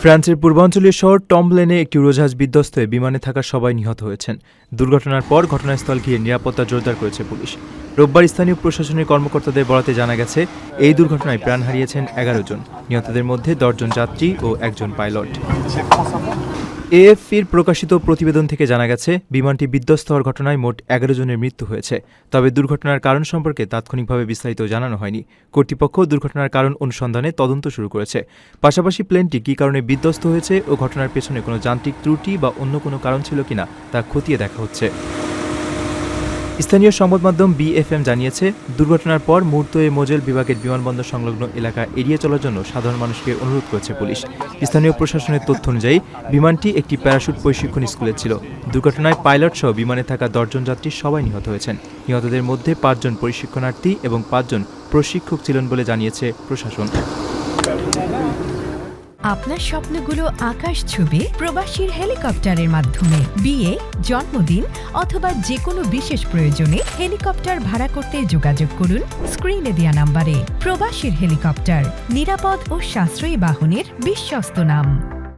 ফ্রান্সের পূর্বাঞ্চলীয় শহর টম্বলেনে একটি উড়োজাহাজ বিধ্বস্ত হয়ে বিমানে থাকা সবাই নিহত হয়েছেন। দুর্ঘটনার পর ঘটনাস্থল ঘিরে নিরাপত্তা জোরদার করেছে পুলিশ। রোববার স্থানীয় প্রশাসনের কর্মকর্তাদের বরাতে জানা গেছে, এই দুর্ঘটনায় প্রাণ হারিয়েছেন 11 জন। নিহতদের মধ্যে 10 জন যাত্রী ও একজন পাইলট। এএফপির প্রকাশিত প্রতিবেদন থেকে জানা গেছে, বিমানটি বিধ্বস্ত হওয়ার ঘটনায় মোট 11 জনের মৃত্যু হয়েছে। তবে দুর্ঘটনার কারণ সম্পর্কে তাৎক্ষণিকভাবে বিস্তারিত জানানো হয়নি। কর্তৃপক্ষ দুর্ঘটনার কারণ অনুসন্ধানে তদন্ত শুরু করেছে। পাশাপাশি প্লেনটি কী কারণে বিধ্বস্ত হয়েছে ও ঘটনার পেছনে কোনো যান্ত্রিক ত্রুটি বা অন্য কোনো কারণ ছিল কিনা তা খতিয়ে দেখা হচ্ছে। স্থানীয় সংবাদ মাধ্যম বিএফএম জানিয়েছে, দুর্ঘটনার পর মুহূর্তে মোজেল বিভাগের বিমানবন্দর সংলগ্ন এলাকা এড়িয়ে চলার জন্য সাধারণ মানুষকে অনুরোধ করেছে পুলিশ। স্থানীয় প্রশাসনের তথ্য অনুযায়ী বিমানটি একটি প্যারাশুট প্রশিক্ষণ স্কুলে ছিল। দুর্ঘটনায় পাইলট সহ বিমানে থাকা 10 জন যাত্রী সবাই নিহত হয়েছেন। নিহতদের মধ্যে 5 জন প্রশিক্ষণার্থী এবং 5 জন প্রশিক্ষক ছিলেন বলে জানিয়েছে প্রশাসন। আপনার স্বপ্নগুলো আকাশ ছুবে প্রবাসীর হেলিকপ্টারের মাধ্যমে। বিয়ে, জন্মদিন অথবা যে কোনো বিশেষ প্রয়োজনে হেলিকপ্টার ভাড়া করতে যোগাযোগ করুন স্ক্রিনে দেয়া নাম্বারে। প্রবাসীর হেলিকপ্টার, নিরাপদ ও সাশ্রয়ী বাহনের বিশ্বস্ত নাম।